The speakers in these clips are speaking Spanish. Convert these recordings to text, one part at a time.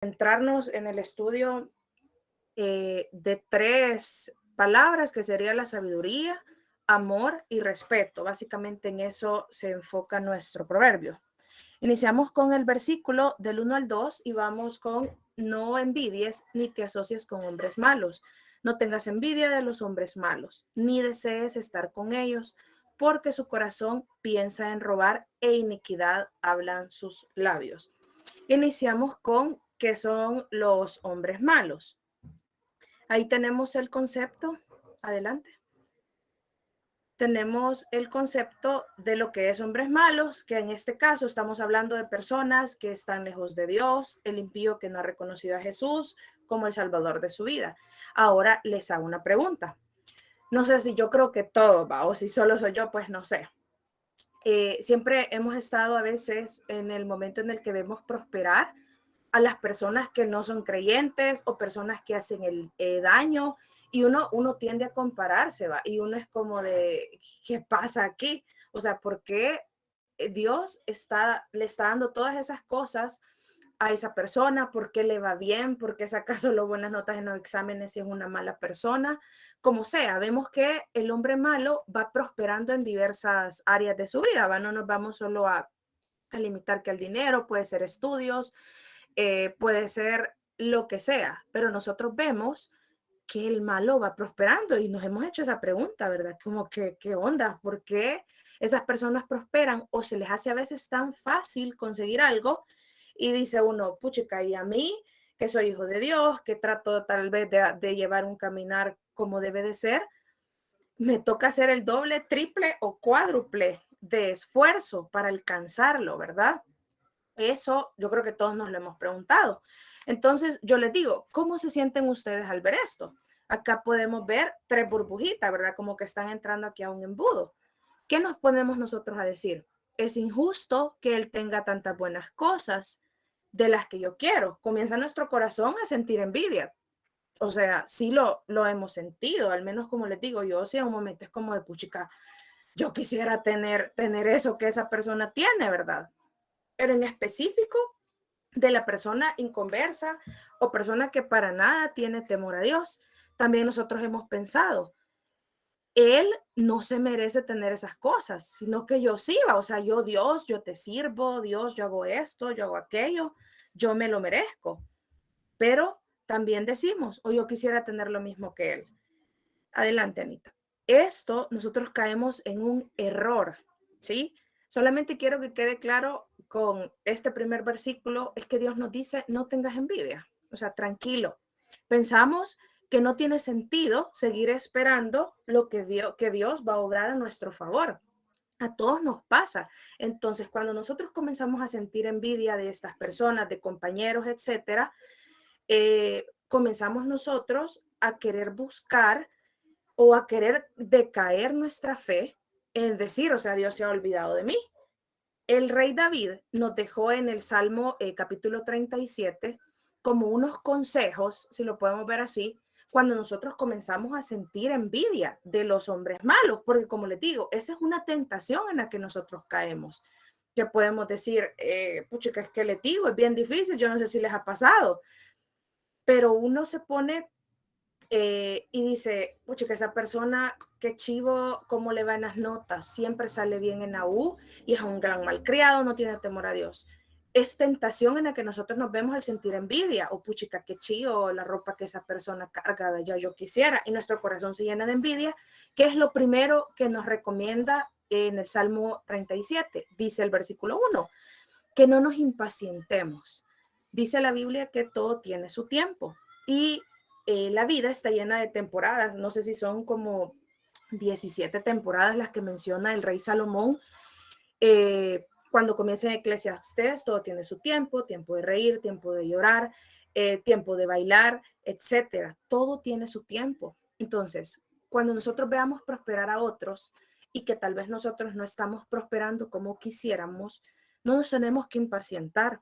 centrarnos en el estudio de tres palabras que sería la sabiduría, amor y respeto. Básicamente en eso se enfoca nuestro proverbio. Iniciamos con el versículo del 1 al 2 y vamos con no envidies ni te asocies con hombres malos. No tengas envidia de los hombres malos, ni desees estar con ellos, porque su corazón piensa en robar e iniquidad hablan sus labios. Iniciamos con qué son los hombres malos. Ahí tenemos el concepto. Adelante. Tenemos el concepto de lo que es hombres malos, que en este caso estamos hablando de personas que están lejos de Dios, el impío que no ha reconocido a Jesús como el salvador de su vida. Ahora les hago una pregunta. No sé si yo creo que todo va, o si solo soy yo, pues no sé. Siempre hemos estado a veces en el momento en el que vemos prosperar a las personas que no son creyentes o personas que hacen el daño y uno tiende a compararse, ¿va? Y uno es como de, ¿qué pasa aquí? O sea, ¿por qué Dios le está dando todas esas cosas a esa persona? ¿Por qué le va bien? ¿Por qué saca solo buenas notas en los exámenes si es una mala persona? Como sea, vemos que el hombre malo va prosperando en diversas áreas de su vida, ¿va? No nos vamos solo a limitar que el dinero, puede ser estudios, puede ser lo que sea, pero nosotros vemos que el malo va prosperando y nos hemos hecho esa pregunta, ¿verdad? Como que, ¿qué onda? ¿Por qué esas personas prosperan o se les hace a veces tan fácil conseguir algo? Y dice uno, puchica, y a mí, que soy hijo de Dios, que trato tal vez de llevar un caminar como debe de ser, me toca hacer el doble, triple o cuádruple de esfuerzo para alcanzarlo, ¿verdad? Eso yo creo que todos nos lo hemos preguntado. Entonces yo les digo, ¿cómo se sienten ustedes al ver esto? Acá podemos ver tres burbujitas, ¿verdad? Como que están entrando aquí a un embudo. ¿Qué nos ponemos nosotros a decir? Es injusto que él tenga tantas buenas cosas de las que yo quiero. Comienza nuestro corazón a sentir envidia. O sea, sí lo hemos sentido, al menos como les digo, yo sí en un momento es como de puchica, yo quisiera tener eso que esa persona tiene, ¿verdad? Pero en específico de la persona inconversa o persona que para nada tiene temor a Dios. También nosotros hemos pensado, él no se merece tener esas cosas, sino que yo sí, o sea, yo Dios, yo te sirvo, Dios, yo hago esto, yo hago aquello, yo me lo merezco. Pero también decimos, o yo quisiera tener lo mismo que él. Adelante, Anita. Esto nosotros caemos en un error, ¿sí? Solamente quiero que quede claro con este primer versículo, es que Dios nos dice, no tengas envidia, o sea, tranquilo. Pensamos que no tiene sentido seguir esperando lo que Dios va a obrar a nuestro favor. A todos nos pasa. Entonces, cuando nosotros comenzamos a sentir envidia de estas personas, de compañeros, etcétera, comenzamos nosotros a querer buscar o a querer decaer nuestra fe en decir, o sea, Dios se ha olvidado de mí. El rey David nos dejó en el Salmo capítulo 37 como unos consejos, si lo podemos ver así, cuando nosotros comenzamos a sentir envidia de los hombres malos, porque como les digo, esa es una tentación en la que nosotros caemos, que podemos decir, pucha, que es que les digo, es bien difícil, yo no sé si les ha pasado, pero uno se pone y dice, pucha, que esa persona, qué chivo, cómo le va en las notas, siempre sale bien en la U y es un gran malcriado, no tiene temor a Dios. Es tentación en la que nosotros nos vemos al sentir envidia, o puchica, qué chivo la ropa que esa persona carga, ya yo quisiera, y nuestro corazón se llena de envidia, que es lo primero que nos recomienda en el Salmo 37, dice el versículo 1, que no nos impacientemos. Dice la Biblia que todo tiene su tiempo y la vida está llena de temporadas. No sé si son como 17 temporadas las que menciona el rey Salomón. Cuando comienza en Eclesiastés, todo tiene su tiempo, tiempo de reír, tiempo de llorar, tiempo de bailar, etcétera. Todo tiene su tiempo. Entonces, cuando nosotros veamos prosperar a otros y que tal vez nosotros no estamos prosperando como quisiéramos, no nos tenemos que impacientar,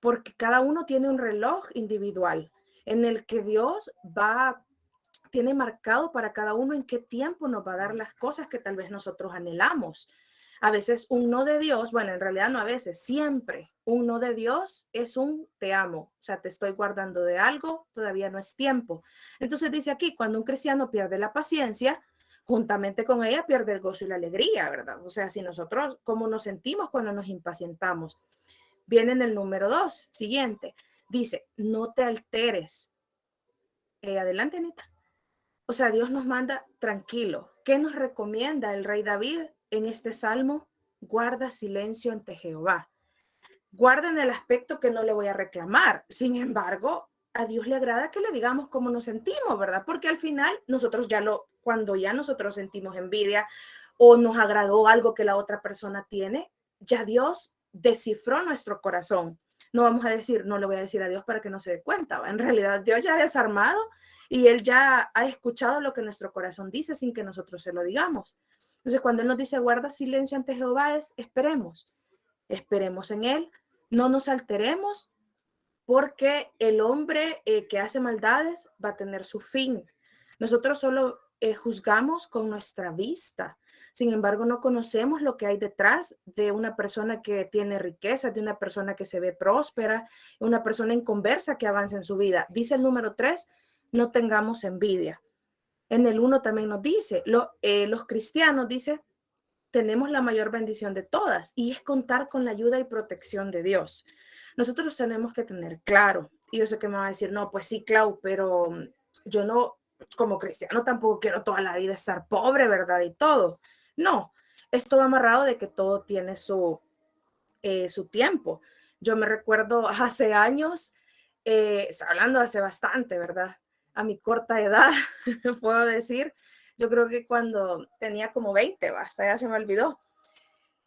porque cada uno tiene un reloj individual en el que Dios tiene marcado para cada uno en qué tiempo nos va a dar las cosas que tal vez nosotros anhelamos. A veces un no de Dios, bueno, en realidad no a veces, siempre un no de Dios es un te amo, o sea, te estoy guardando de algo, todavía no es tiempo. Entonces dice aquí, cuando un cristiano pierde la paciencia, juntamente con ella pierde el gozo y la alegría, ¿verdad? O sea, si nosotros, ¿cómo nos sentimos cuando nos impacientamos? Viene en el número 2, siguiente, dice, no te alteres. Adelante, Anita. O sea, Dios nos manda tranquilo. ¿Qué nos recomienda el rey David en este salmo? Guarda silencio ante Jehová. Guarda en el aspecto que no le voy a reclamar. Sin embargo, a Dios le agrada que le digamos cómo nos sentimos, ¿verdad? Porque al final nosotros cuando ya nosotros sentimos envidia o nos agradó algo que la otra persona tiene, ya Dios descifró nuestro corazón. No vamos a decir, no le voy a decir a Dios para que no se dé cuenta. En realidad, Dios ya ha desarmado y Él ya ha escuchado lo que nuestro corazón dice sin que nosotros se lo digamos. Entonces, cuando Él nos dice, guarda silencio ante Jehová, es esperemos en Él, no nos alteremos, porque el hombre que hace maldades va a tener su fin. Nosotros solo juzgamos con nuestra vista. Sin embargo, no conocemos lo que hay detrás de una persona que tiene riqueza, de una persona que se ve próspera, una persona inconversa que avanza en su vida. Dice el número 3, no tengamos envidia. En el 1 también nos dice, los cristianos, dice, tenemos la mayor bendición de todas y es contar con la ayuda y protección de Dios. Nosotros tenemos que tener claro, y yo sé que me va a decir, no, pues sí, Clau, pero yo no, como cristiano tampoco quiero toda la vida estar pobre, ¿verdad? Y todo. No, esto va amarrado de que todo tiene su tiempo. Yo me recuerdo hace años, estoy hablando hace bastante, ¿verdad? A mi corta edad, puedo decir, yo creo que cuando tenía como 20, basta, ya se me olvidó.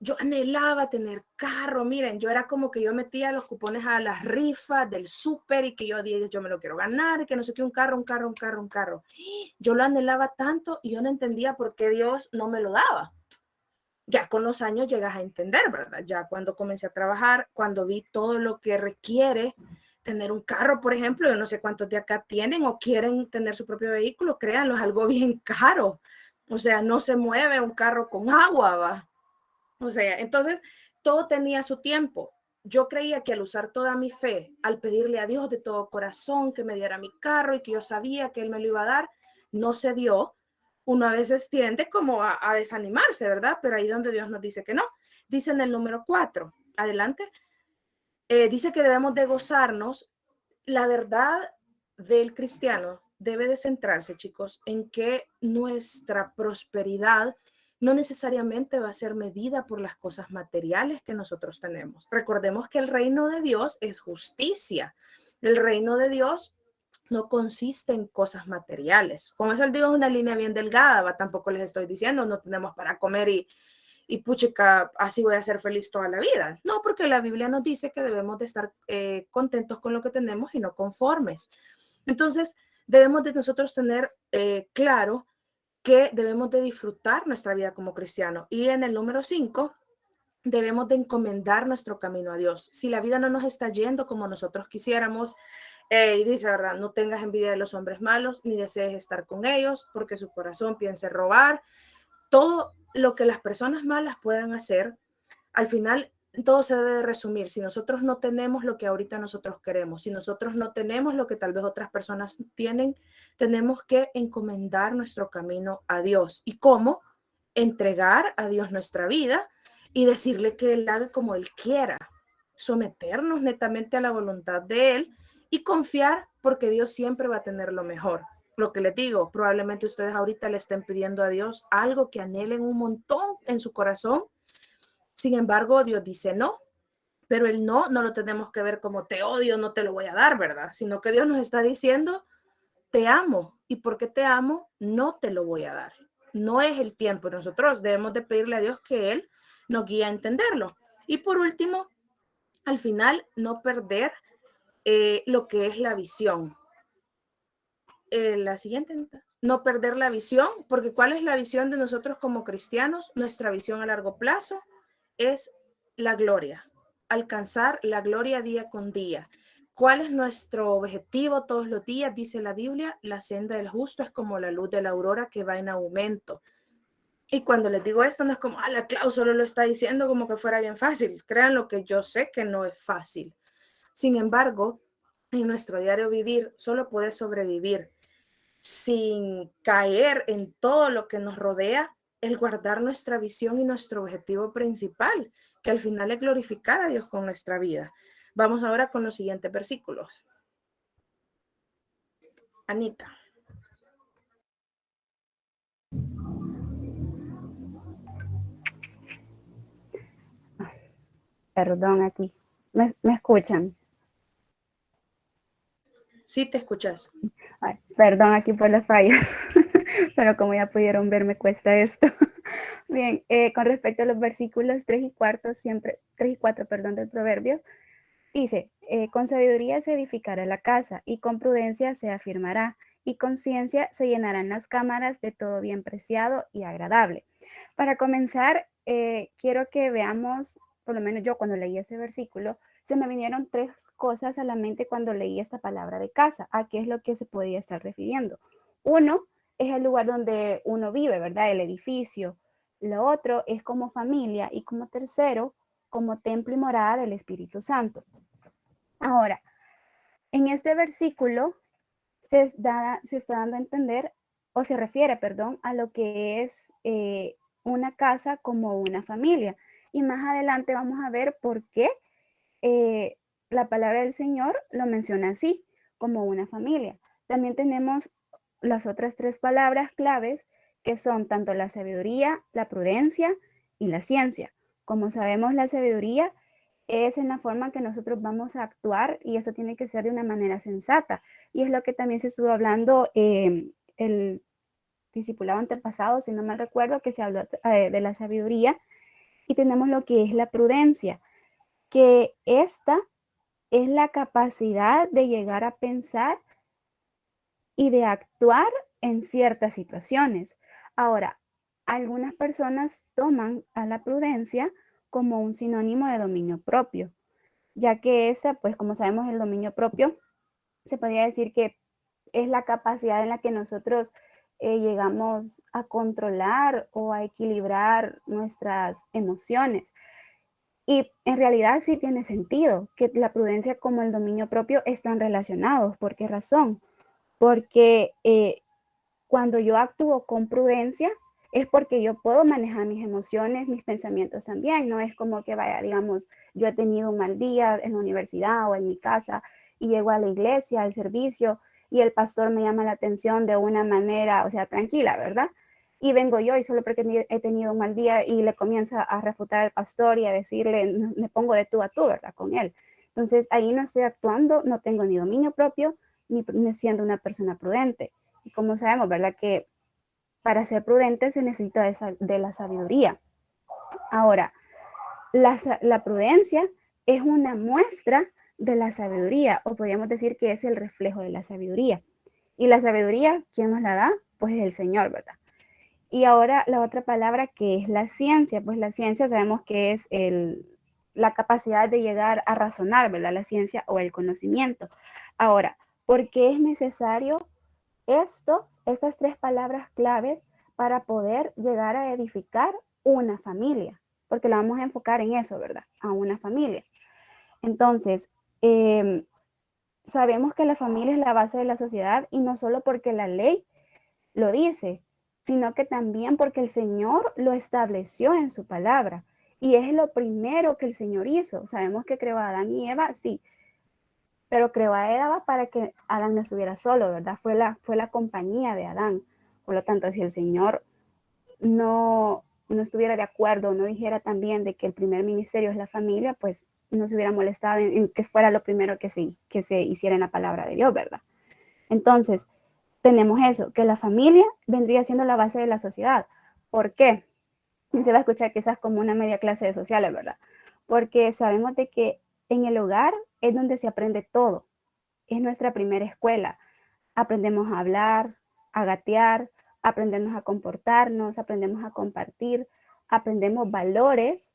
Yo anhelaba tener carro, miren, yo era como que yo metía los cupones a las rifas del súper y que yo me lo quiero ganar, que no sé qué, un carro, un carro, un carro, un carro. Yo lo anhelaba tanto y yo no entendía por qué Dios no me lo daba. Ya con los años llegas a entender, ¿verdad? Ya cuando comencé a trabajar, cuando vi todo lo que requiere tener un carro, por ejemplo, yo no sé cuántos de acá tienen o quieren tener su propio vehículo, créanlo, es algo bien caro. O sea, no se mueve un carro con agua, va. O sea, entonces todo tenía su tiempo. Yo creía que al usar toda mi fe, al pedirle a Dios de todo corazón que me diera mi carro y que yo sabía que Él me lo iba a dar, no se dio. Uno a veces tiende como a desanimarse, ¿verdad? Pero ahí donde Dios nos dice que no. Dice en el número 4, adelante, dice que debemos de gozarnos. La verdad del cristiano debe de centrarse, chicos, en que nuestra prosperidad no necesariamente va a ser medida por las cosas materiales que nosotros tenemos. Recordemos que el reino de Dios es justicia. El reino de Dios no consiste en cosas materiales. Con eso les digo, es una línea bien delgada, ¿va? Tampoco les estoy diciendo, no tenemos para comer y puchica, así voy a ser feliz toda la vida. No, porque la Biblia nos dice que debemos de estar contentos con lo que tenemos y no conformes. Entonces, debemos de nosotros tener claro que debemos de disfrutar nuestra vida como cristiano. Y en el número 5, debemos de encomendar nuestro camino a Dios. Si la vida no nos está yendo como nosotros quisiéramos, y dice, ¿verdad? No tengas envidia de los hombres malos, ni desees estar con ellos, porque su corazón piensa robar. Todo lo que las personas malas puedan hacer, al final todo se debe de resumir. Si nosotros no tenemos lo que ahorita nosotros queremos, si nosotros no tenemos lo que tal vez otras personas tienen, tenemos que encomendar nuestro camino a Dios. ¿Y cómo? Entregar a Dios nuestra vida y decirle que Él haga como Él quiera, someternos netamente a la voluntad de Él y confiar porque Dios siempre va a tener lo mejor. Lo que les digo, probablemente ustedes ahorita le estén pidiendo a Dios algo que anhelen un montón en su corazón. Sin embargo, Dios dice no, pero el no lo tenemos que ver como te odio, no te lo voy a dar, ¿verdad? Sino que Dios nos está diciendo, te amo y porque te amo, no te lo voy a dar. No es el tiempo. Nosotros debemos de pedirle a Dios que Él nos guíe a entenderlo. Y por último, al final, no perder lo que es la visión. La siguiente, no perder la visión, porque ¿cuál es la visión de nosotros como cristianos? Nuestra visión a largo plazo es la gloria, alcanzar la gloria día con día. ¿Cuál es nuestro objetivo todos los días? Dice la Biblia, la senda del justo es como la luz de la aurora que va en aumento. Y cuando les digo esto, no es como, la Clau solo lo está diciendo como que fuera bien fácil. Créanlo que yo sé que no es fácil. Sin embargo, en nuestro diario vivir solo puedes sobrevivir sin caer en todo lo que nos rodea, el guardar nuestra visión y nuestro objetivo principal, que al final es glorificar a Dios con nuestra vida. Vamos ahora con los siguientes versículos. Anita. Perdón, aquí. ¿Me escuchan? Sí, te escuchas. Ay, perdón aquí por las fallas, pero como ya pudieron ver, me cuesta esto. Bien, con respecto a los versículos 3 y 4, siempre, 3 y 4, perdón, del proverbio, dice, con sabiduría se edificará la casa y con prudencia se afirmará y con ciencia se llenarán las cámaras de todo bien preciado y agradable. Para comenzar, quiero que veamos, por lo menos yo cuando leí este versículo, se me vinieron tres cosas a la mente cuando leí esta palabra de casa. ¿A qué es lo que se podía estar refiriendo? Uno es el lugar donde uno vive, ¿verdad? El edificio. Lo otro es como familia y como tercero, como templo y morada del Espíritu Santo. Ahora, en este versículo se está dando a entender, o se refiere, perdón, a lo que es una casa como una familia. Y más adelante vamos a ver por qué la palabra del Señor lo menciona así, como una familia. También tenemos las otras tres palabras claves, que son tanto la sabiduría, la prudencia y la ciencia. Como sabemos, la sabiduría es en la forma que nosotros vamos a actuar y eso tiene que ser de una manera sensata. Y es lo que también se estuvo hablando el discipulado antepasado, si no mal recuerdo, que se habló de la sabiduría. Y tenemos lo que es la prudencia, que esta es la capacidad de llegar a pensar y de actuar en ciertas situaciones. Ahora, algunas personas toman a la prudencia como un sinónimo de dominio propio, ya que esa, pues como sabemos, el dominio propio se podría decir que es la capacidad en la que nosotros llegamos a controlar o a equilibrar nuestras emociones. Y en realidad sí tiene sentido que la prudencia como el dominio propio están relacionados. ¿Por qué razón? Porque cuando yo actúo con prudencia es porque yo puedo manejar mis emociones, mis pensamientos también. No es como que vaya, digamos, yo he tenido un mal día en la universidad o en mi casa y llego a la iglesia, al servicio y el pastor me llama la atención de una manera, o sea, tranquila, ¿verdad? Y vengo yo y solo porque he tenido un mal día y le comienzo a refutar al pastor y a decirle, me pongo de tú a tú, ¿verdad? Con él. Entonces ahí no estoy actuando, no tengo ni dominio propio, ni siendo una persona prudente. Y como sabemos, ¿verdad? Que para ser prudente se necesita de la sabiduría. Ahora, la prudencia es una muestra de la sabiduría, o podríamos decir que es el reflejo de la sabiduría. Y la sabiduría, ¿quién nos la da? Pues el Señor, ¿verdad? Y ahora la otra palabra que es la ciencia, pues la ciencia sabemos que es la capacidad de llegar a razonar, ¿verdad? La ciencia o el conocimiento. Ahora, ¿por qué es necesario estas tres palabras claves para poder llegar a edificar una familia? Porque la vamos a enfocar en eso, ¿verdad? A una familia. Entonces, sabemos que la familia es la base de la sociedad y no solo porque la ley lo dice, sino que también porque el Señor lo estableció en su palabra. Y es lo primero que el Señor hizo. Sabemos que creó a Adán y Eva, sí, pero creó a Eva para que Adán no estuviera solo, ¿verdad? Fue la compañía de Adán. Por lo tanto, si el Señor no estuviera de acuerdo, no dijera también de que el primer ministerio es la familia, pues no se hubiera molestado en que fuera lo primero que se hiciera en la palabra de Dios, ¿verdad? Entonces, tenemos eso, que la familia vendría siendo la base de la sociedad. ¿Por qué? Y se va a escuchar quizás como una media clase de sociales, ¿verdad? Porque sabemos de que en el hogar es donde se aprende todo. Es nuestra primera escuela. Aprendemos a hablar, a gatear, aprendemos a comportarnos, aprendemos a compartir, aprendemos valores.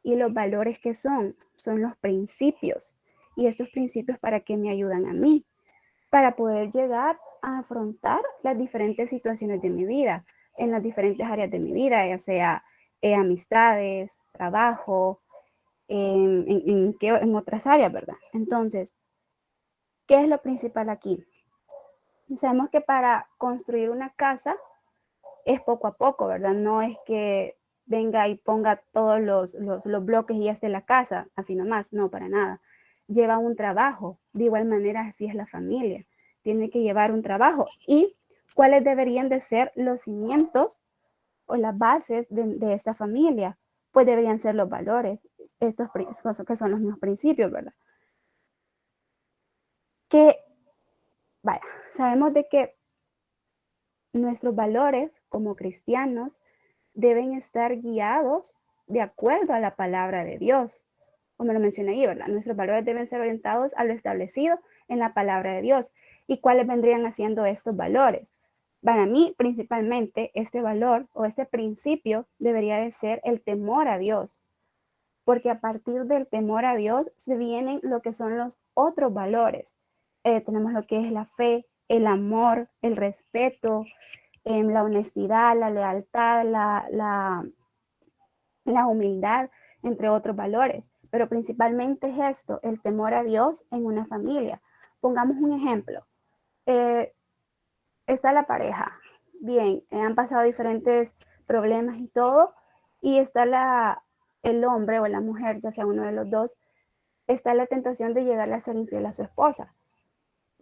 ¿Y los valores que son? Son los principios. ¿Y estos principios para qué me ayudan a mí? Para poder llegar a afrontar las diferentes situaciones de mi vida. en las diferentes áreas de mi vida, ya sea amistades, trabajo, en otras áreas, ¿verdad? Entonces, ¿qué es lo principal aquí? Sabemos que para construir una casa es poco a poco, ¿verdad? No es que venga y ponga todos los bloques y ya esté la casa, así nomás, no, para nada. Lleva un trabajo, de igual manera así es la familia, tiene que llevar un trabajo. ¿Y cuáles deberían de ser los cimientos o las bases de esta familia? Pues deberían ser los valores, estos que son los mismos principios, ¿verdad? Que, vaya, sabemos de que nuestros valores como cristianos deben estar guiados de acuerdo a la palabra de Dios. Como lo mencioné ahí, ¿verdad? Nuestros valores deben ser orientados a lo establecido en la palabra de Dios. ¿Y cuáles vendrían haciendo estos valores? Para mí, principalmente, este valor o este principio debería de ser el temor a Dios, porque a partir del temor a Dios se vienen lo que son los otros valores. Tenemos lo que es la fe, el amor, el respeto, la honestidad, la lealtad, la humildad, entre otros valores. Pero principalmente es esto, el temor a Dios en una familia. Pongamos un ejemplo. Está la pareja. Bien, han pasado diferentes problemas y todo, y está el hombre o la mujer, ya sea uno de los dos, está la tentación de llegarle a ser infiel a su esposa.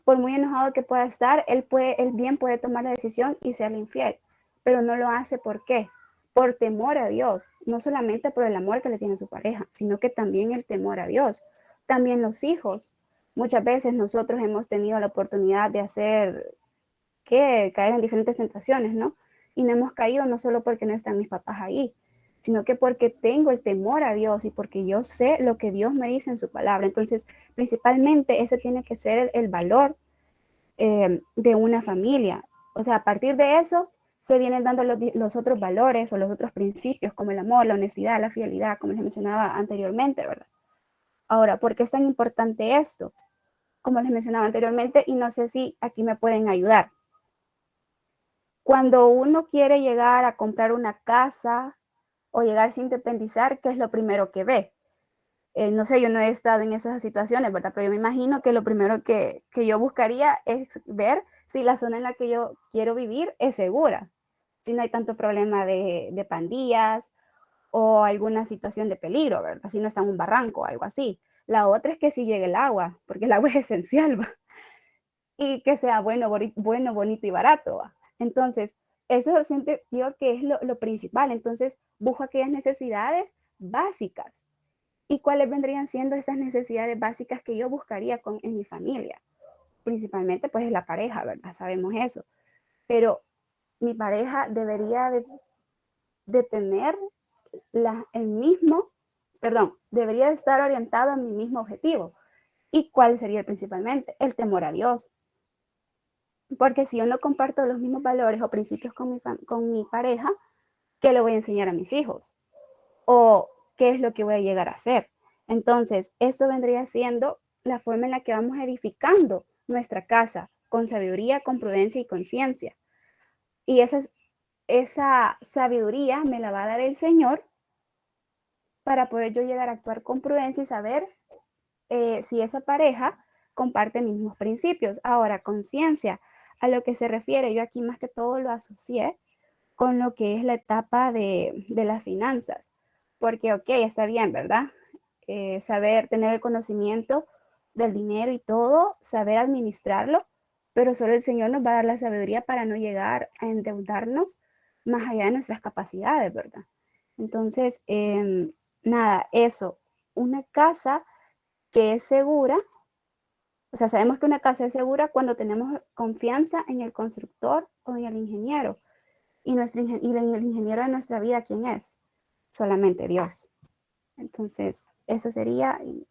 Por muy enojado que pueda estar, él bien puede tomar la decisión y serle infiel, pero no lo hace. ¿Por qué? Por temor a Dios, no solamente por el amor que le tiene a su pareja, sino que también el temor a Dios. También los hijos. Muchas veces nosotros hemos tenido la oportunidad de caer en diferentes tentaciones, ¿no? Y no hemos caído no solo porque no están mis papás ahí, sino que porque tengo el temor a Dios y porque yo sé lo que Dios me dice en su palabra. Entonces, principalmente ese tiene que ser el valor de una familia. O sea, a partir de eso se vienen dando los otros valores o los otros principios, como el amor, la honestidad, la fidelidad, como les mencionaba anteriormente, ¿verdad? Ahora, ¿por qué es tan importante esto? Como les mencionaba anteriormente, y no sé si aquí me pueden ayudar. Cuando uno quiere llegar a comprar una casa o llegar sin independizar, ¿qué es lo primero que ve? No sé, yo no he estado en esas situaciones, ¿verdad? Pero yo me imagino que lo primero que yo buscaría es ver si la zona en la que yo quiero vivir es segura, si no hay tanto problema de pandillas o alguna situación de peligro, ¿verdad? Si no está en un barranco o algo así. La otra es que si llegue el agua, porque el agua es esencial, ¿va? Y que sea bueno, bonito y barato, ¿va? Entonces, eso siento yo que es lo principal. Entonces, busco aquellas necesidades básicas. ¿Y cuáles vendrían siendo esas necesidades básicas que yo buscaría en mi familia? Principalmente, pues, es la pareja, ¿verdad? Sabemos eso. Pero mi pareja debería de tener debería de estar orientado a mi mismo objetivo. ¿Y cuál sería principalmente? El temor a Dios. Porque si yo no comparto los mismos valores o principios con mi pareja, ¿qué le voy a enseñar a mis hijos? ¿O qué es lo que voy a llegar a hacer? Entonces, esto vendría siendo la forma en la que vamos edificando nuestra casa, con sabiduría, con prudencia y conciencia. Y esa sabiduría me la va a dar el Señor para poder yo llegar a actuar con prudencia y saber si esa pareja comparte mis mismos principios. Ahora, conciencia, a lo que se refiere, yo aquí más que todo lo asocié con lo que es la etapa de las finanzas. Porque, ok, está bien, ¿verdad? Saber tener el conocimiento del dinero y todo, saber administrarlo, pero solo el Señor nos va a dar la sabiduría para no llegar a endeudarnos más allá de nuestras capacidades, ¿verdad? Entonces, nada, eso, una casa que es segura, o sea, sabemos que una casa es segura cuando tenemos confianza en el constructor o en el ingeniero. Y el ingeniero de nuestra vida, ¿quién es? Solamente Dios. Entonces, eso sería, y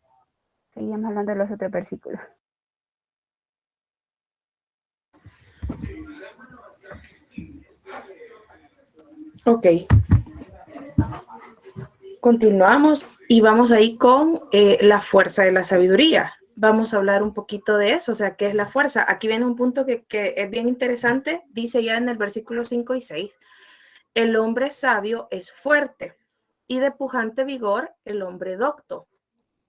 seguimos hablando de los otros versículos. Ok. Continuamos y vamos ahí con la fuerza de la sabiduría. Vamos a hablar un poquito de eso, o sea, ¿qué es la fuerza? Aquí viene un punto que es bien interesante, dice ya en el versículo 5 y 6. El hombre sabio es fuerte y de pujante vigor el hombre docto,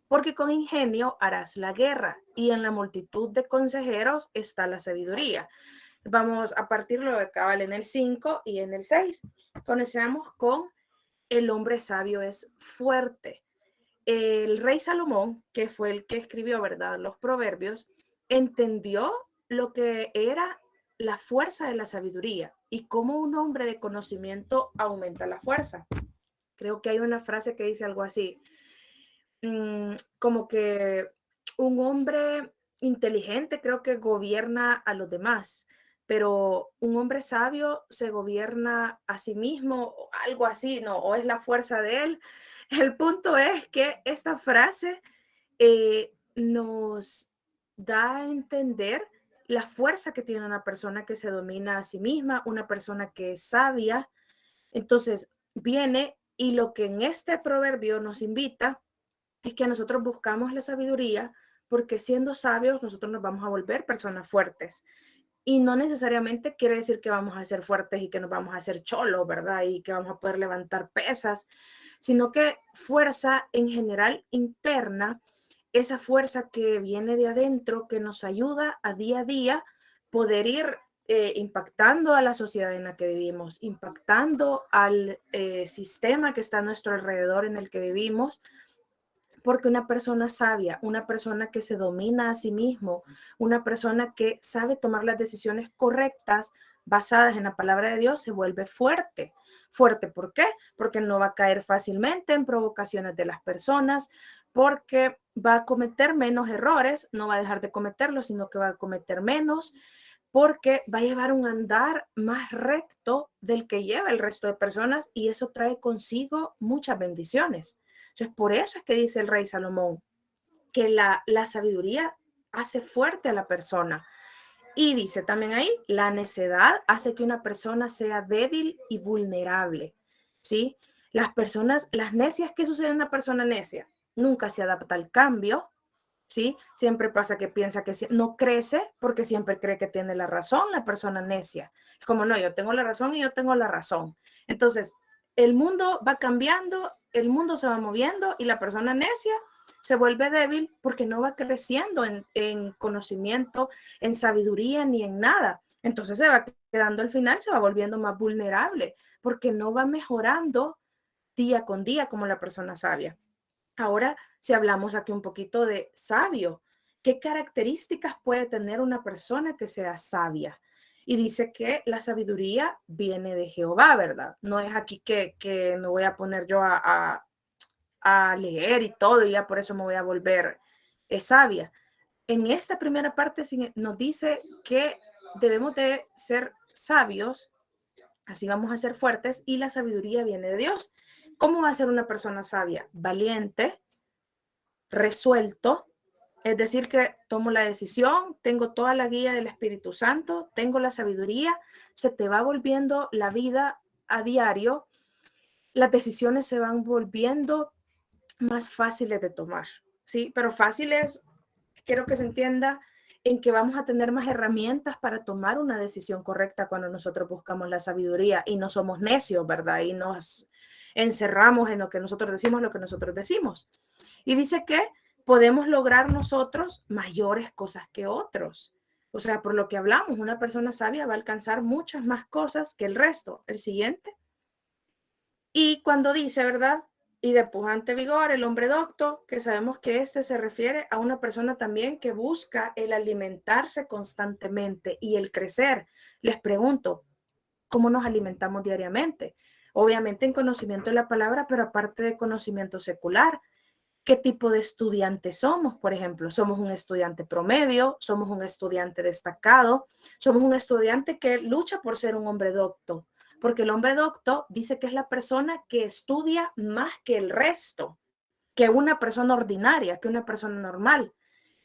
porque con ingenio harás la guerra y en la multitud de consejeros está la sabiduría. Vamos a partirlo de cabal en el 5 y en el 6. Comencemos con el hombre sabio es fuerte. El rey Salomón, que fue el que escribió, ¿verdad?, los proverbios, entendió lo que era la fuerza de la sabiduría y cómo un hombre de conocimiento aumenta la fuerza. Creo que hay una frase que dice algo así, como que un hombre inteligente creo que gobierna a los demás, pero un hombre sabio se gobierna a sí mismo, o algo así, ¿no? O es la fuerza de él. El punto es que esta frase nos da a entender la fuerza que tiene una persona que se domina a sí misma, una persona que es sabia. Entonces, viene y lo que en este proverbio nos invita es que nosotros buscamos la sabiduría porque siendo sabios nosotros nos vamos a volver personas fuertes. Y no necesariamente quiere decir que vamos a ser fuertes y que nos vamos a hacer cholos, ¿verdad? Y que vamos a poder levantar pesas, sino que fuerza en general interna, esa fuerza que viene de adentro, que nos ayuda a día poder ir impactando a la sociedad en la que vivimos, impactando al sistema que está a nuestro alrededor en el que vivimos, porque una persona sabia, una persona que se domina a sí mismo, una persona que sabe tomar las decisiones correctas basadas en la palabra de Dios, se vuelve fuerte. Fuerte, ¿por qué? Porque no va a caer fácilmente en provocaciones de las personas, porque va a cometer menos errores, no va a dejar de cometerlos, sino que va a cometer menos, porque va a llevar un andar más recto del que lleva el resto de personas y eso trae consigo muchas bendiciones. Entonces, por eso es que dice el rey Salomón que la sabiduría hace fuerte a la persona. Y dice también ahí, la necedad hace que una persona sea débil y vulnerable, ¿sí? Las personas, las necias, ¿qué sucede en una persona necia? Nunca se adapta al cambio, ¿sí? Siempre pasa que piensa que no crece porque siempre cree que tiene la razón la persona necia. Es como, no, yo tengo la razón y yo tengo la razón. Entonces, el mundo va cambiando, el mundo se va moviendo y la persona necia se vuelve débil porque no va creciendo en conocimiento, en sabiduría ni en nada. Entonces se va quedando al final, se va volviendo más vulnerable porque no va mejorando día con día como la persona sabia. Ahora, si hablamos aquí un poquito de sabio, ¿qué características puede tener una persona que sea sabia? Y dice que la sabiduría viene de Jehová, ¿verdad? No es aquí que me voy a poner yo a leer y todo y ya por eso me voy a volver sabia. En esta primera parte nos dice que debemos de ser sabios, así vamos a ser fuertes y la sabiduría viene de Dios. ¿Cómo va a ser una persona sabia? Valiente, resuelto, es decir, que tomo la decisión, tengo toda la guía del Espíritu Santo, tengo la sabiduría, se te va volviendo la vida a diario, las decisiones se van volviendo más fáciles de tomar, ¿sí? Pero fáciles, quiero que se entienda en que vamos a tener más herramientas para tomar una decisión correcta cuando nosotros buscamos la sabiduría y no somos necios, ¿verdad? Y nos encerramos en lo que nosotros decimos. Y dice que podemos lograr nosotros mayores cosas que otros. O sea, por lo que hablamos, una persona sabia va a alcanzar muchas más cosas que el resto. El siguiente. Y cuando dice, ¿verdad? Y de pujante vigor, el hombre docto, que sabemos que este se refiere a una persona también que busca el alimentarse constantemente y el crecer. Les pregunto, ¿cómo nos alimentamos diariamente? Obviamente en conocimiento de la palabra, pero aparte de conocimiento secular. ¿Qué tipo de estudiante somos? Por ejemplo, ¿somos un estudiante promedio? ¿Somos un estudiante destacado? ¿Somos un estudiante que lucha por ser un hombre docto? Porque el hombre docto dice que es la persona que estudia más que el resto, que una persona ordinaria, que una persona normal.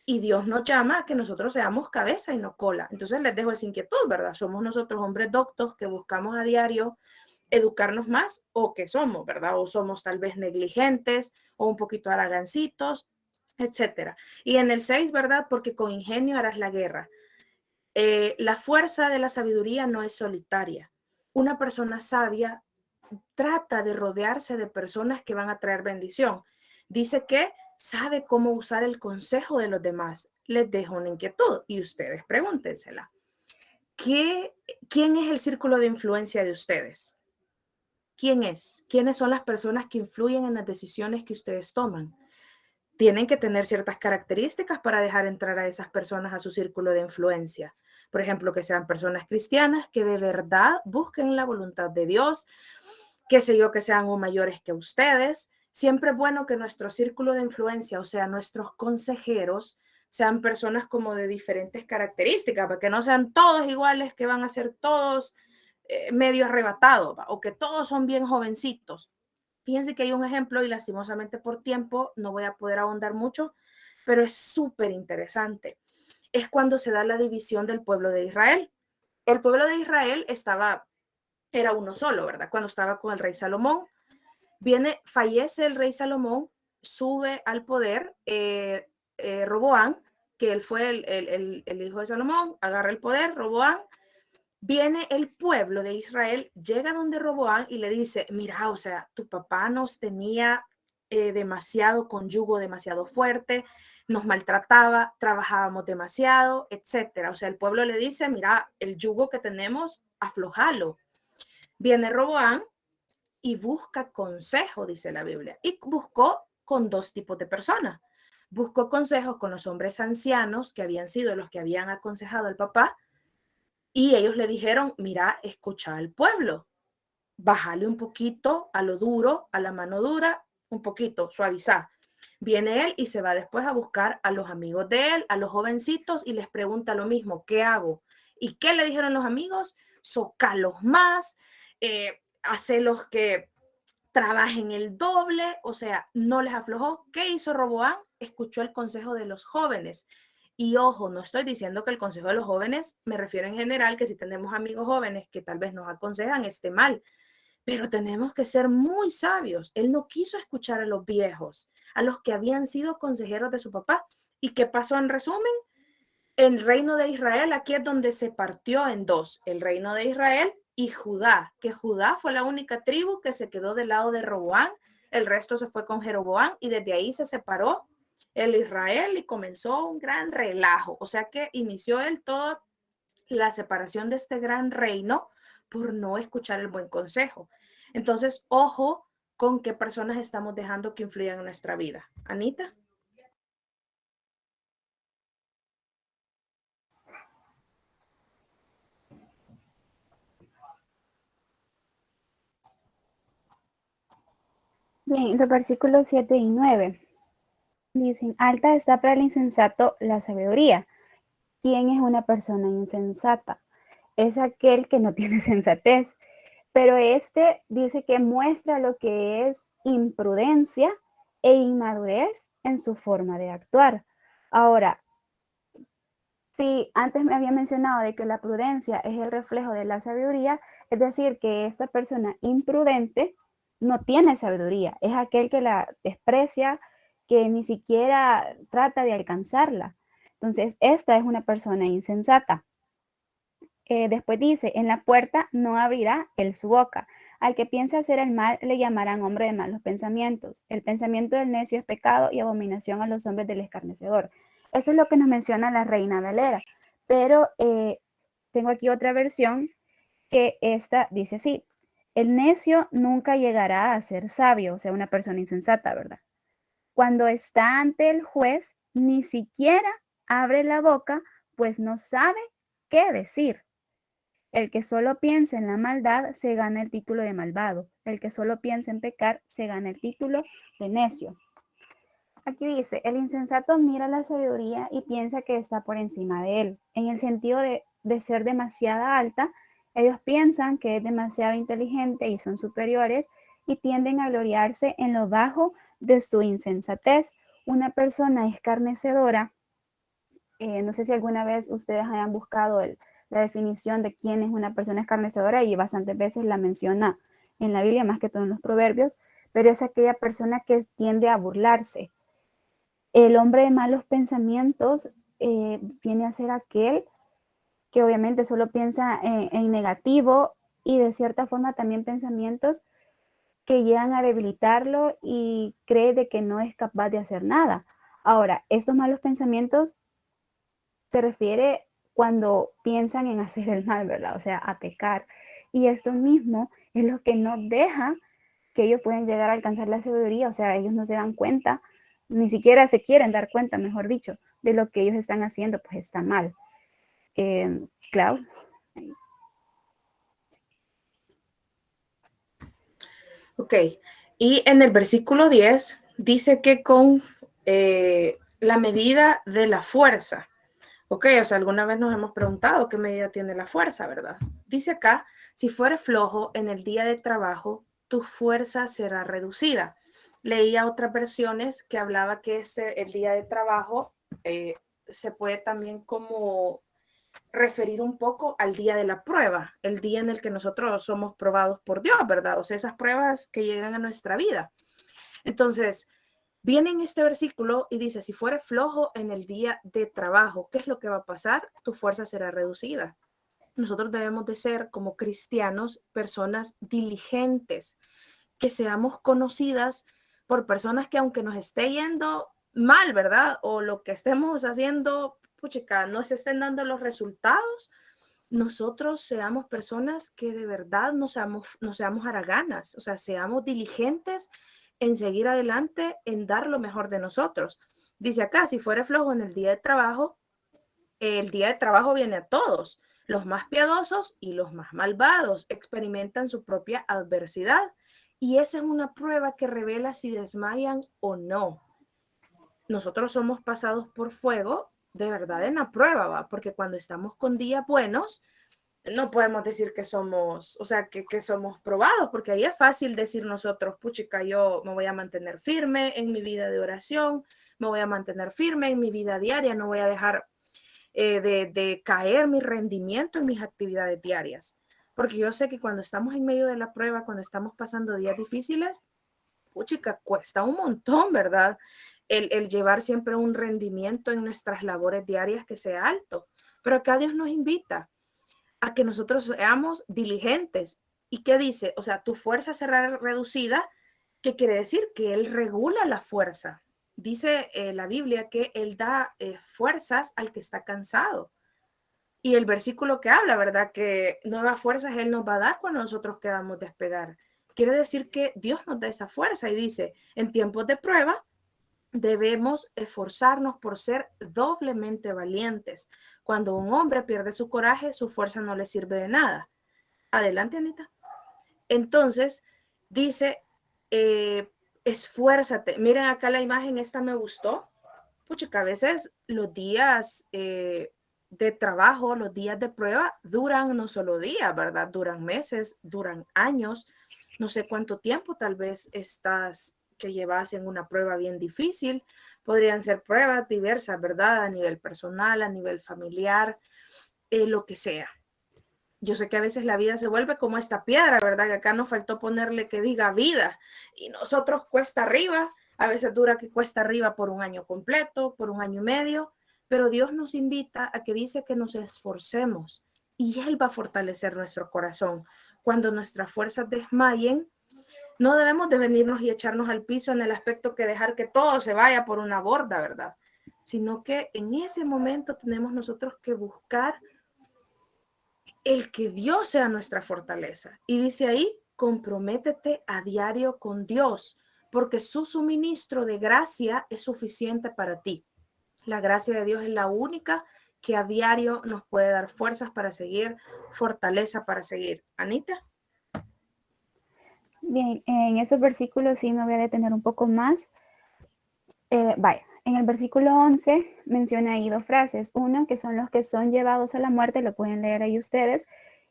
Y Dios nos llama a que nosotros seamos cabeza y no cola. Entonces les dejo esa inquietud, ¿verdad? Somos nosotros hombres doctos que buscamos a diario educarnos más o que somos, ¿verdad? O somos tal vez negligentes o un poquito haragancitos, etcétera. Y en el 6, ¿verdad? Porque con ingenio harás la guerra. La fuerza de la sabiduría no es solitaria. Una persona sabia trata de rodearse de personas que van a traer bendición. Dice que sabe cómo usar el consejo de los demás. Les dejo una inquietud y ustedes pregúntensela. ¿Quién es el círculo de influencia de ustedes? ¿Quién es? ¿Quiénes son las personas que influyen en las decisiones que ustedes toman? Tienen que tener ciertas características para dejar entrar a esas personas a su círculo de influencia. Por ejemplo, que sean personas cristianas que de verdad busquen la voluntad de Dios, qué sé yo, que sean o mayores que ustedes. Siempre es bueno que nuestro círculo de influencia, o sea, nuestros consejeros, sean personas como de diferentes características, para que no sean todos iguales, que van a ser todos medio arrebatados, o que todos son bien jovencitos. Fíjense que hay un ejemplo y lastimosamente por tiempo no voy a poder ahondar mucho, pero es súper interesante. Es cuando se da la división del pueblo de Israel. El pueblo de Israel era uno solo, ¿verdad? Cuando estaba con el rey Salomón, fallece el rey Salomón, sube al poder Roboán, que él fue el hijo de Salomón, agarra el poder, Roboán. Viene el pueblo de Israel, llega donde Roboán y le dice, mira, o sea, tu papá nos tenía demasiado con yugo, demasiado fuerte, nos maltrataba, trabajábamos demasiado, etcétera. O sea, el pueblo le dice, mira, el yugo que tenemos, aflojalo. Viene Roboán y busca consejo, dice la Biblia, y buscó con dos tipos de personas. Buscó consejos con los hombres ancianos que habían sido los que habían aconsejado al papá, y ellos le dijeron, mira, escucha al pueblo, bájale un poquito a lo duro, a la mano dura, un poquito, suavizar. Viene él y se va después a buscar a los amigos de él, a los jovencitos, y les pregunta lo mismo, ¿qué hago? ¿Y qué le dijeron los amigos? Socalos más, hacelos que trabajen el doble, o sea, no les aflojó. ¿Qué hizo Roboán? Escuchó el consejo de los jóvenes. Y ojo, no estoy diciendo que el consejo de los jóvenes, me refiero en general, que si tenemos amigos jóvenes que tal vez nos aconsejan, esté mal, pero tenemos que ser muy sabios. Él no quiso escuchar a los viejos, a los que habían sido consejeros de su papá. ¿Y qué pasó en resumen? El reino de Israel, aquí es donde se partió en dos, el reino de Israel y Judá, que Judá fue la única tribu que se quedó del lado de Roboán, el resto se fue con Jeroboam y desde ahí se separó el Israel y comenzó un gran relajo, o sea que inició él toda la separación de este gran reino por no escuchar el buen consejo. Entonces, ojo con qué personas estamos dejando que influyan en nuestra vida. Anita. Bien, los versículos 7 y 9 dicen, alta está para el insensato la sabiduría. ¿Quién es una persona insensata? Es aquel que no tiene sensatez, pero este dice que muestra lo que es imprudencia e inmadurez en su forma de actuar. Ahora, si antes me había mencionado de que la prudencia es el reflejo de la sabiduría, es decir, que esta persona imprudente no tiene sabiduría, es aquel que la desprecia, que ni siquiera trata de alcanzarla. Entonces, esta es una persona insensata. Después dice, en la puerta no abrirá él su boca. Al que piensa hacer el mal le llamarán hombre de malos pensamientos. El pensamiento del necio es pecado y abominación a los hombres del escarnecedor. Eso es lo que nos menciona la Reina Valera. Pero tengo aquí otra versión que esta dice así. El necio nunca llegará a ser sabio, o sea, una persona insensata, ¿verdad? Cuando está ante el juez, ni siquiera abre la boca, pues no sabe qué decir. El que solo piensa en la maldad se gana el título de malvado. El que solo piensa en pecar se gana el título de necio. Aquí dice, el insensato mira la sabiduría y piensa que está por encima de él. En el sentido de ser demasiada alta, ellos piensan que es demasiado inteligente y son superiores y tienden a gloriarse en lo bajo de su insensatez. Una persona escarnecedora, no sé si alguna vez ustedes hayan buscado la definición de quién es una persona escarnecedora y bastantes veces la menciona en la Biblia, más que todo en los proverbios, pero es aquella persona que tiende a burlarse. El hombre de malos pensamientos viene a ser aquel que obviamente solo piensa en negativo y de cierta forma también pensamientos que llegan a debilitarlo y cree de que no es capaz de hacer nada. Ahora, estos malos pensamientos se refiere cuando piensan en hacer el mal, ¿verdad? O sea, a pecar. Y esto mismo es lo que no deja que ellos puedan llegar a alcanzar la sabiduría, o sea, ellos no se dan cuenta, ni siquiera se quieren dar cuenta, mejor dicho, de lo que ellos están haciendo, pues está mal. Clau. Ok, y en el versículo 10 dice que con la medida de la fuerza, ok, o sea, alguna vez nos hemos preguntado qué medida tiene la fuerza, ¿verdad? Dice acá, si fueres flojo en el día de trabajo, tu fuerza será reducida. Leía otras versiones que hablaba que el día de trabajo se puede también como referir un poco al día de la prueba, el día en el que nosotros somos probados por Dios, ¿verdad? O sea, esas pruebas que llegan a nuestra vida. Entonces, viene en este versículo y dice, si fueres flojo en el día de trabajo, ¿qué es lo que va a pasar? Tu fuerza será reducida. Nosotros debemos de ser como cristianos personas diligentes, que seamos conocidas por personas que aunque nos esté yendo mal, ¿verdad? O lo que estemos haciendo, puchica, no se estén dando los resultados, nosotros seamos personas que de verdad no seamos haraganas, o sea, seamos diligentes en seguir adelante, en dar lo mejor de nosotros. Dice acá, si fuere flojo en el día de trabajo viene a todos. Los más piadosos y los más malvados experimentan su propia adversidad. Y esa es una prueba que revela si desmayan o no. Nosotros somos pasados por fuego de verdad en la prueba, ¿va? Porque cuando estamos con días buenos, no podemos decir que somos, o sea, que somos probados, porque ahí es fácil decir nosotros, puchica, yo me voy a mantener firme en mi vida de oración, me voy a mantener firme en mi vida diaria, no voy a dejar de caer mi rendimiento en mis actividades diarias. Porque yo sé que cuando estamos en medio de la prueba, cuando estamos pasando días difíciles, puchica, cuesta un montón, ¿verdad? El llevar siempre un rendimiento en nuestras labores diarias que sea alto. Pero acá Dios nos invita a que nosotros seamos diligentes. ¿Y qué dice? O sea, tu fuerza será reducida, ¿qué quiere decir? Que Él regula la fuerza. Dice la Biblia que Él da fuerzas al que está cansado. Y el versículo que habla, ¿verdad? Que nuevas fuerzas Él nos va a dar cuando nosotros quedamos despegar. Quiere decir que Dios nos da esa fuerza y dice, en tiempos de prueba, debemos esforzarnos por ser doblemente valientes. Cuando un hombre pierde su coraje, su fuerza no le sirve de nada. Adelante, Anita. Entonces, dice, esfuérzate. Miren acá la imagen, esta me gustó. Pucha, a veces los días de trabajo, los días de prueba duran no solo días, ¿verdad? Duran meses, duran años. No sé cuánto tiempo tal vez estás que llevas en una prueba bien difícil. Podrían ser pruebas diversas, ¿verdad? A nivel personal, a nivel familiar, lo que sea. Yo sé que a veces la vida se vuelve como esta piedra, ¿verdad? Que acá nos faltó ponerle que diga vida y nosotros cuesta arriba, a veces dura que cuesta arriba por un año completo, por un año y medio, pero Dios nos invita a que dice que nos esforcemos y Él va a fortalecer nuestro corazón. Cuando nuestras fuerzas desmayen, no debemos de venirnos y echarnos al piso en el aspecto que dejar que todo se vaya por una borda, ¿verdad? Sino que en ese momento tenemos nosotros que buscar el que Dios sea nuestra fortaleza. Y dice ahí, comprométete a diario con Dios, porque su suministro de gracia es suficiente para ti. La gracia de Dios es la única que a diario nos puede dar fuerzas para seguir, fortaleza para seguir. Anita. Bien, en esos versículos sí me voy a detener un poco más. Vaya, en el versículo 11 menciona ahí dos frases. Una, que son los que son llevados a la muerte, lo pueden leer ahí ustedes,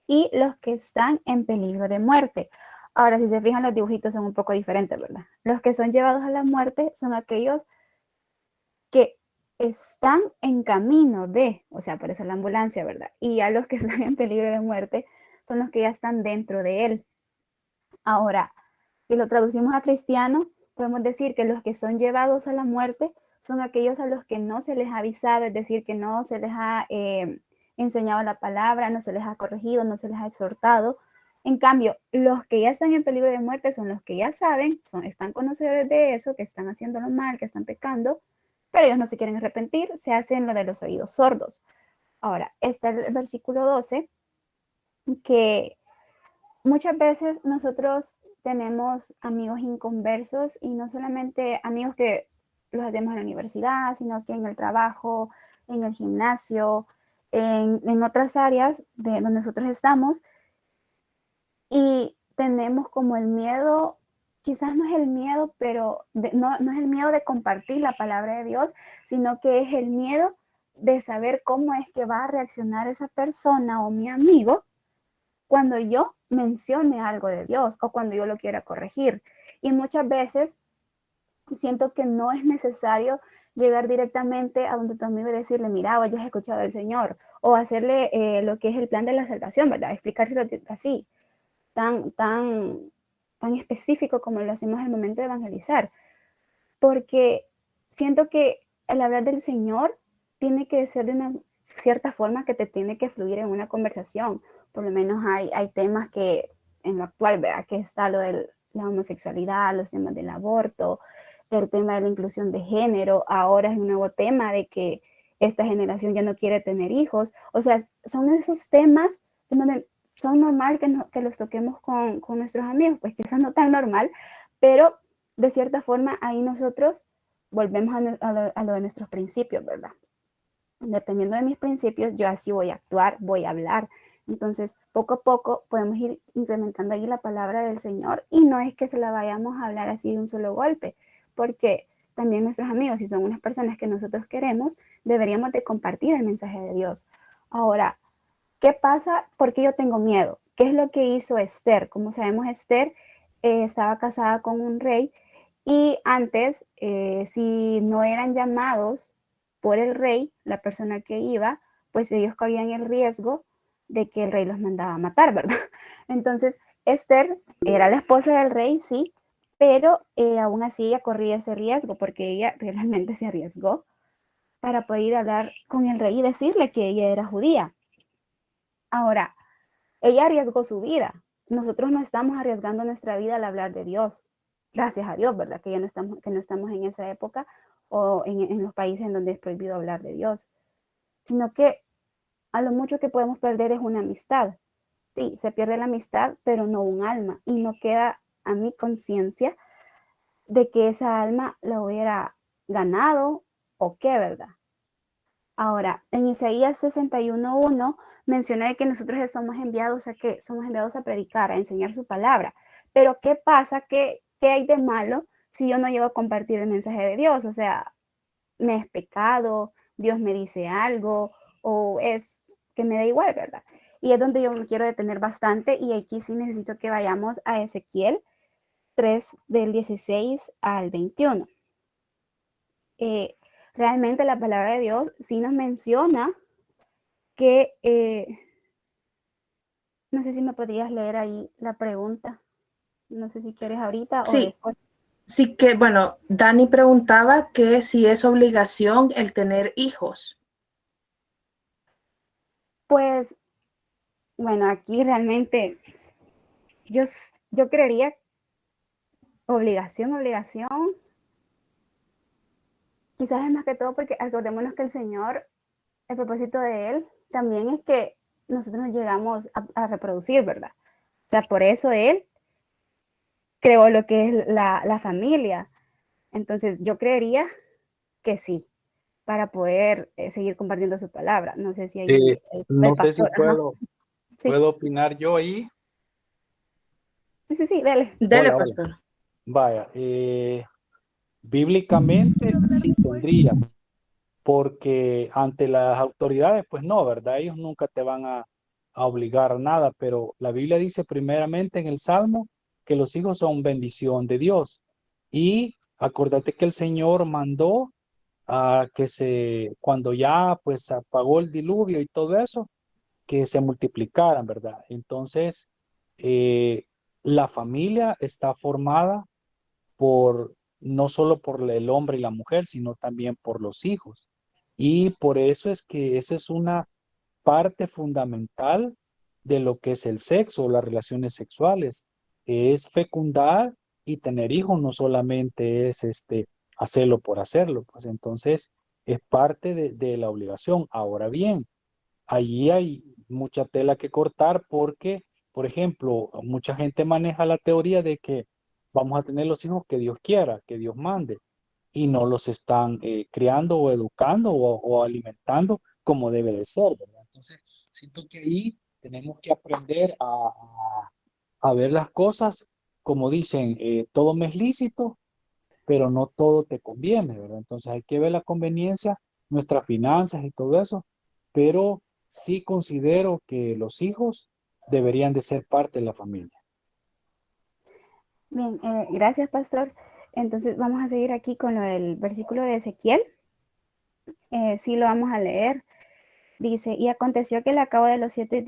y los que están en peligro de muerte. Ahora, si se fijan, los dibujitos son un poco diferentes, ¿verdad? Los que son llevados a la muerte son aquellos que están en camino de, o sea, por eso la ambulancia, ¿verdad? Y a los que están en peligro de muerte son los que ya están dentro de él. Ahora, si lo traducimos a cristiano, podemos decir que los que son llevados a la muerte son aquellos a los que no se les ha avisado, es decir, que no se les ha enseñado la palabra, no se les ha corregido, no se les ha exhortado, En cambio, los que ya están en peligro de muerte son los que ya saben, están conocedores de eso, que están haciéndolo mal, que están pecando, pero ellos no se quieren arrepentir, se hacen lo de los oídos sordos. Ahora, está el versículo 12, que muchas veces nosotros tenemos amigos inconversos y no solamente amigos que los hacemos en la universidad, sino que en el trabajo, en el gimnasio, en otras áreas de donde nosotros estamos, y tenemos como el miedo, quizás no es el miedo, pero no es el miedo de compartir la palabra de Dios, sino que es el miedo de saber cómo es que va a reaccionar esa persona o mi amigo cuando yo mencione algo de Dios o cuando yo lo quiera corregir. Y muchas veces siento que no es necesario llegar directamente a donde tu amigo y decirle, mira, hoy has escuchado del Señor, o hacerle lo que es el plan de la salvación, ¿verdad? Explicárselo así, tan específico como lo hacemos al momento de evangelizar, porque siento que el hablar del Señor tiene que ser de una cierta forma que te tiene que fluir en una conversación. Por lo menos hay temas que en lo actual, ¿verdad? Que está lo de la homosexualidad, los temas del aborto, el tema de la inclusión de género, ahora es un nuevo tema de que esta generación ya no quiere tener hijos. O sea, son esos temas en donde son normal que los toquemos con nuestros amigos, pues quizás no tan normal, pero de cierta forma ahí nosotros volvemos a lo de nuestros principios, ¿verdad? Dependiendo de mis principios, yo así voy a actuar, voy a hablar. Entonces, poco a poco podemos ir incrementando ahí la palabra del Señor y no es que se la vayamos a hablar así de un solo golpe, porque también nuestros amigos, si son unas personas que nosotros queremos, deberíamos de compartir el mensaje de Dios. Ahora, ¿qué pasa? ¿Por qué yo tengo miedo? ¿Qué es lo que hizo Esther? Como sabemos, Esther estaba casada con un rey y antes, si no eran llamados por el rey, la persona que iba, pues ellos corrían el riesgo de que el rey los mandaba a matar, ¿verdad? Entonces, Esther era la esposa del rey, sí, pero aún así ella corría ese riesgo porque ella realmente se arriesgó para poder ir a hablar con el rey y decirle que ella era judía. Ahora, ella arriesgó su vida. Nosotros no estamos arriesgando nuestra vida al hablar de Dios. Gracias a Dios, ¿verdad? Que no estamos en esa época o en los países en donde es prohibido hablar de Dios. Sino que a lo mucho que podemos perder es una amistad. Sí, se pierde la amistad, pero no un alma. Y no queda a mi conciencia de que esa alma la hubiera ganado o qué, ¿verdad? Ahora, en Isaías 61:1 menciona de que nosotros somos enviados a qué? Somos enviados a predicar, a enseñar su palabra. Pero ¿qué pasa? ¿Qué hay de malo si yo no llego a compartir el mensaje de Dios? O sea, ¿me es pecado? ¿Dios me dice algo? ¿O es que me da igual, verdad? Y es donde yo me quiero detener bastante y aquí sí necesito que vayamos a Ezequiel 3 del 16 al 21. Realmente la palabra de Dios sí nos menciona que, no sé si me podrías leer ahí la pregunta, no sé si quieres ahorita o Sí, después. sí que, bueno, Dani preguntaba que si es obligación el tener hijos. Pues, bueno, aquí realmente yo, yo creería obligación, quizás es más que todo porque acordémonos que el Señor, el propósito de Él también es que nosotros nos llegamos a reproducir, ¿verdad? O sea, por eso Él creó lo que es la familia. Entonces, yo creería que sí, para poder seguir compartiendo su palabra. No sé si Eh, ahí el no sé si pastor, ajá, sí, puedo opinar yo ahí. sí, dale. Dele, Hola, hola. pastor. Vaya, bíblicamente sí tendríamos, porque ante las autoridades, pues no, ¿verdad? Ellos nunca te van a obligar a nada, pero la Biblia dice primeramente en el Salmo que los hijos son bendición de Dios. Y acuérdate que el Señor mandó a cuando ya pues apagó el diluvio y todo eso, que se multiplicaran, ¿verdad? Entonces, eh, la familia está formada por no solo por el hombre y la mujer, sino también por los hijos. Y por eso es que esa es una parte fundamental de lo que es el sexo, las relaciones sexuales. Es fecundar y tener hijos, no solamente es hacerlo por hacerlo. Pues entonces es parte de la obligación. Ahora bien, allí hay mucha tela que cortar porque, por ejemplo, mucha gente maneja la teoría de que vamos a tener los hijos que Dios quiera, que Dios mande, y no los están criando o educando o alimentando como debe de ser, ¿verdad? Entonces, siento que ahí tenemos que aprender a ver las cosas, como dicen, todo me es lícito, pero no todo te conviene, ¿verdad? Entonces hay que ver la conveniencia, nuestras finanzas y todo eso, pero sí considero que los hijos deberían de ser parte de la familia. Bien, gracias, pastor. Entonces vamos a seguir aquí con lo del versículo de Ezequiel. Sí lo vamos a leer. Dice, y aconteció que al cabo de los 7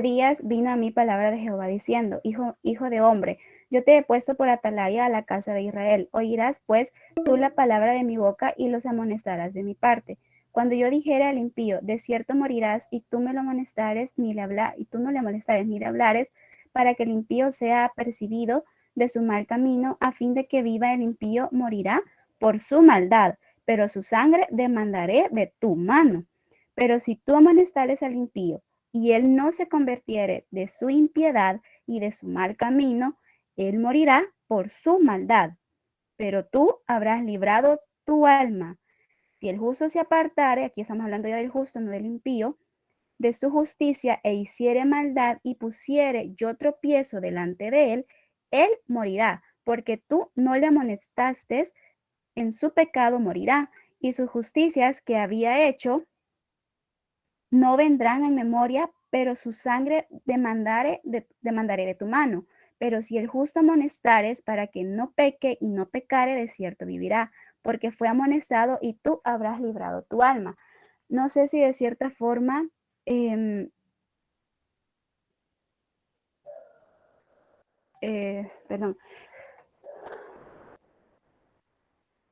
días vino a mí palabra de Jehová diciendo, hijo de hombre, yo te he puesto por atalaya a la casa de Israel. Oirás pues tú la palabra de mi boca y los amonestarás de mi parte. Cuando yo dijere al impío, de cierto morirás, y tú me lo amonestares, y tú no le amonestares ni le hablares, para que el impío sea apercibido de su mal camino, a fin de que viva el impío, morirá por su maldad, pero su sangre demandaré de tu mano. Pero si tú amonestares al impío, y él no se convirtiere de su impiedad y de su mal camino, él morirá por su maldad, pero tú habrás librado tu alma. Si el justo se apartare, aquí estamos hablando ya del justo, no del impío, de su justicia e hiciere maldad y pusiere yo tropiezo delante de él morirá, porque tú no le amonestaste, en su pecado morirá, y sus justicias que había hecho no vendrán en memoria, pero su sangre demandaré de tu mano. Pero si el justo amonestares para que no peque y no pecare, de cierto vivirá, porque fue amonestado y tú habrás librado tu alma. No sé si de cierta forma, perdón,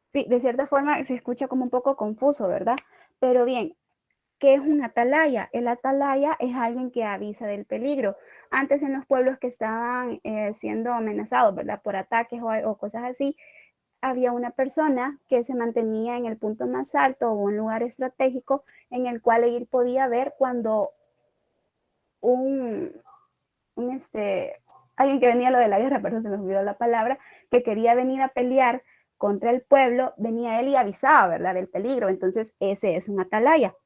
sí, de cierta forma se escucha como un poco confuso, ¿verdad? Pero bien, ¿qué es un atalaya? El atalaya es alguien que avisa del peligro. Antes en los pueblos que estaban siendo amenazados, ¿verdad? Por ataques o cosas así, había una persona que se mantenía en el punto más alto o un lugar estratégico en el cual él podía ver cuando un, alguien que venía lo de la guerra, perdón, se me olvidó la palabra, que quería venir a pelear contra el pueblo, venía él y avisaba, ¿verdad? Del peligro. Entonces, ese es un atalaya.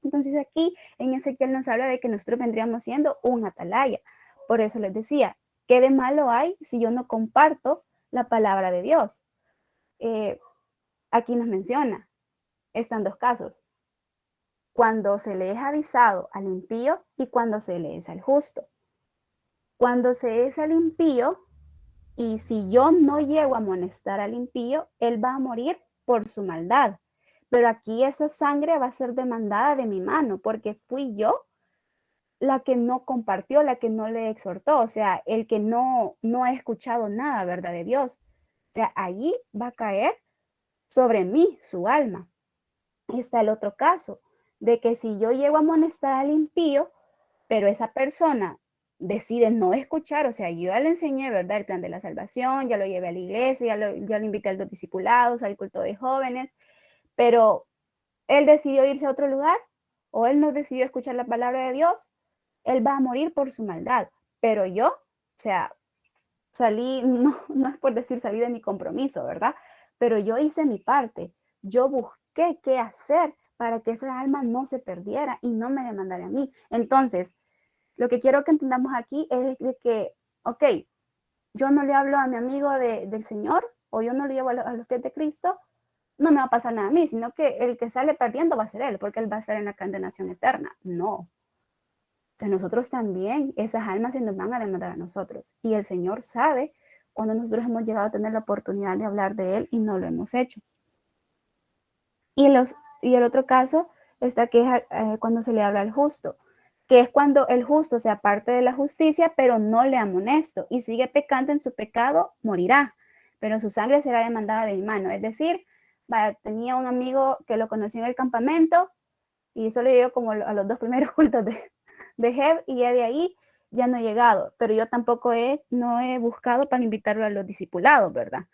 Entonces aquí en Ezequiel nos habla de que nosotros vendríamos siendo un atalaya. Por eso les decía, ¿qué de malo hay si yo no comparto la palabra de Dios? Aquí nos menciona, están dos casos, cuando se le es avisado al impío y cuando se le es al justo. Cuando se es al impío, y si yo no llego a amonestar al impío, él va a morir por su maldad. Pero aquí esa sangre va a ser demandada de mi mano, porque fui yo la que no compartió, la que no le exhortó, o sea, el que no ha escuchado nada, ¿verdad? De Dios. O sea, allí va a caer sobre mí su alma. Está el otro caso, de que si yo llego a amonestar al impío, pero esa persona decide no escuchar, o sea, yo ya le enseñé, ¿verdad? El plan de la salvación, ya lo llevé a la iglesia, ya lo invité a los discipulados, al culto de jóvenes, pero él decidió irse a otro lugar o él no decidió escuchar la palabra de Dios, él va a morir por su maldad. Pero yo, o sea, salí, no es por decir salí de mi compromiso, ¿verdad? Pero yo hice mi parte. Yo busqué qué hacer para que esa alma no se perdiera y no me demandara a mí. Entonces, lo que quiero que entendamos aquí es de que, ok, yo no le hablo a mi amigo del Señor o yo no le llevo a los pies de Cristo, no me va a pasar nada a mí, sino que el que sale perdiendo va a ser él, porque él va a estar en la condenación eterna. No, sea, nosotros también, esas almas se nos van a demandar a nosotros. Y el Señor sabe cuando nosotros hemos llegado a tener la oportunidad de hablar de Él y no lo hemos hecho. Y el otro caso está que es cuando se le habla al justo, que es cuando el justo se aparte de la justicia, pero no le amonesto y sigue pecando en su pecado, morirá, pero su sangre será demandada de mi mano. Es decir, tenía un amigo que lo conocí en el campamento y solo llegó como a los 2 primeros cultos dejé y ya de ahí ya no he llegado, pero yo tampoco no he buscado para invitarlo a los discipulados, ¿verdad?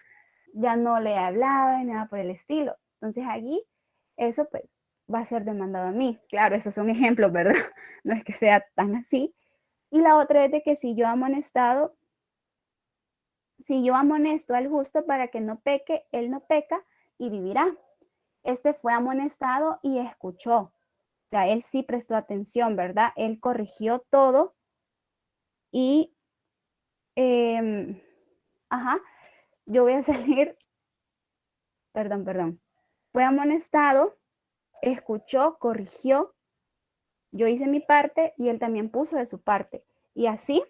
Ya no le he hablado ni nada por el estilo. Entonces allí eso pues va a ser demandado a mí. Claro, esos son ejemplos, ¿verdad? No es que sea tan así. Y la otra es de que si yo amonesto al justo para que no peque, él no peca y vivirá. Este fue amonestado y escuchó. O sea, él sí prestó atención, ¿verdad? Él corrigió todo y, yo voy a salir, perdón. Fue amonestado, escuchó, corrigió, yo hice mi parte y él también puso de su parte. Y así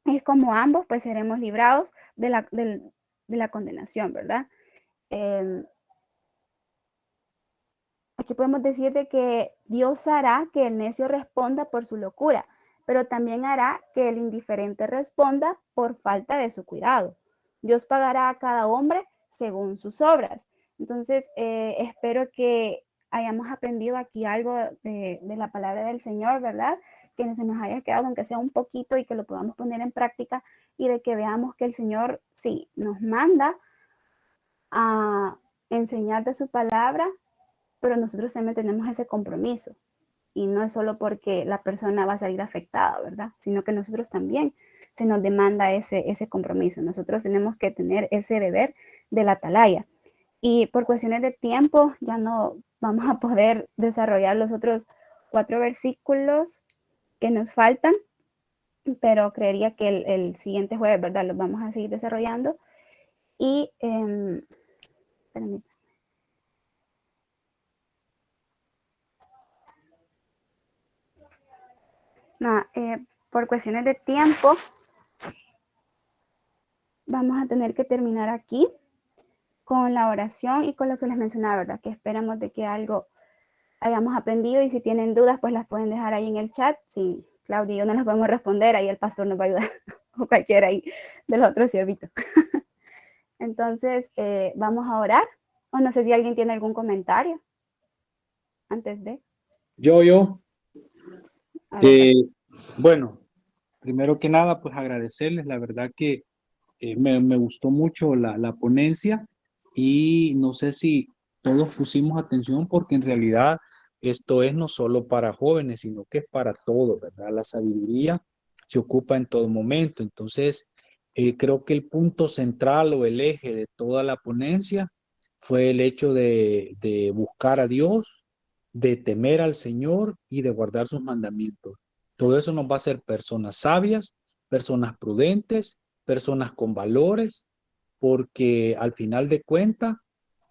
es como ambos pues seremos librados de la condenación, ¿verdad? Aquí podemos decir de que Dios hará que el necio responda por su locura, pero también hará que el indiferente responda por falta de su cuidado. Dios pagará a cada hombre según sus obras. Entonces, espero que hayamos aprendido aquí algo de la palabra del Señor, ¿verdad? Que se nos haya quedado, aunque sea un poquito, y que lo podamos poner en práctica y de que veamos que el Señor sí nos manda a enseñar de su palabra, pero nosotros también tenemos ese compromiso. Y no es solo porque la persona va a salir afectada, ¿verdad? Sino que nosotros también se nos demanda ese compromiso. Nosotros tenemos que tener ese deber de la atalaya. Y por cuestiones de tiempo ya no vamos a poder desarrollar los otros 4 versículos que nos faltan, pero creería que el siguiente jueves, ¿verdad? Los vamos a seguir desarrollando. Y, espérame. Por cuestiones de tiempo, vamos a tener que terminar aquí con la oración y con lo que les mencionaba, ¿verdad? Que esperamos de que algo hayamos aprendido y si tienen dudas, pues las pueden dejar ahí en el chat. Si Claudia y yo no las podemos responder, ahí el pastor nos va a ayudar o cualquiera ahí de los otros siervitos. Entonces, vamos a orar. O no sé si alguien tiene algún comentario antes de. Yo. A ver, Bueno, primero que nada, pues agradecerles. La verdad que me gustó mucho la ponencia y no sé si todos pusimos atención porque en realidad esto es no solo para jóvenes, sino que es para todos, ¿verdad? La sabiduría se ocupa en todo momento. Entonces, creo que el punto central o el eje de toda la ponencia fue el hecho de buscar a Dios, de temer al Señor y de guardar sus mandamientos. Todo eso nos va a hacer personas sabias, personas prudentes, personas con valores, porque al final de cuentas,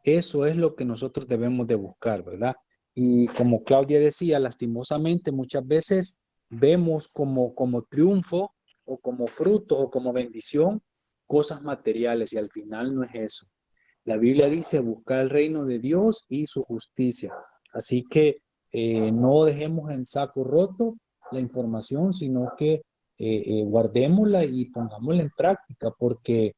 eso es lo que nosotros debemos de buscar, ¿verdad? Y como Claudia decía, lastimosamente muchas veces vemos como triunfo o como fruto o como bendición cosas materiales y al final no es eso. La Biblia dice buscar el reino de Dios y su justicia. Así que no dejemos en saco roto la información, sino que guardémosla y pongámosla en práctica, porque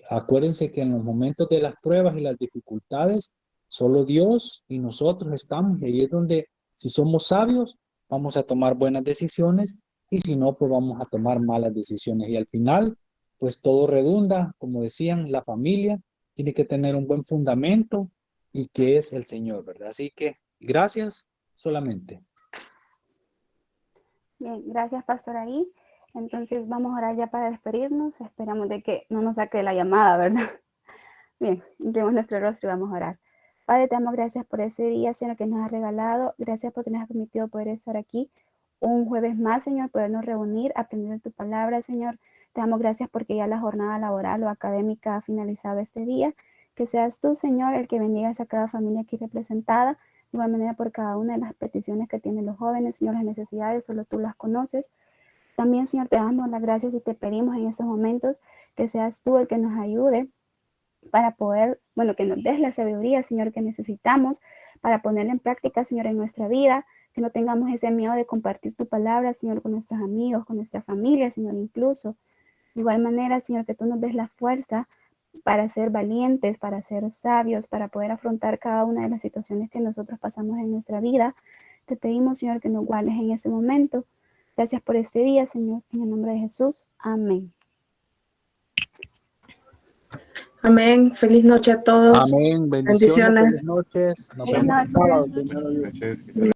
acuérdense que en los momentos de las pruebas y las dificultades, solo Dios y nosotros estamos, y ahí es donde, si somos sabios, vamos a tomar buenas decisiones, y si no, pues vamos a tomar malas decisiones. Y al final, pues todo redunda, como decían, la familia tiene que tener un buen fundamento, y que es el Señor, ¿verdad? Así que, gracias solamente. bien, gracias, pastor ahí. Entonces vamos a orar ya para despedirnos. Esperamos de que no nos saque la llamada, ¿verdad? Bien, inclinemos nuestro rostro y vamos a orar. Padre, te damos gracias por ese día, Señor, que nos has regalado. Gracias porque nos has permitido poder estar aquí un jueves más, Señor, podernos reunir, aprender de tu palabra, Señor. Te damos gracias porque ya la jornada laboral o académica ha finalizado este día. Que seas tú, Señor, el que bendigas a cada familia aquí representada. De igual manera por cada una de las peticiones que tienen los jóvenes, Señor, las necesidades, solo tú las conoces. También, Señor, te damos las gracias y te pedimos en estos momentos que seas tú el que nos ayude para poder, que nos des la sabiduría, Señor, que necesitamos para ponerla en práctica, Señor, en nuestra vida, que no tengamos ese miedo de compartir tu palabra, Señor, con nuestros amigos, con nuestra familia, Señor, incluso. De igual manera, Señor, que tú nos des la fuerza para ser valientes, para ser sabios, para poder afrontar cada una de las situaciones que nosotros pasamos en nuestra vida. Te pedimos, Señor, que nos guardes en ese momento. Gracias por este día, Señor, en el nombre de Jesús. Amén. Amén. Feliz noche a todos. Amén. Bendiciones, Bendiciones. feliz noches. Nos Feliz vemos el noche. sábado, primero Dios.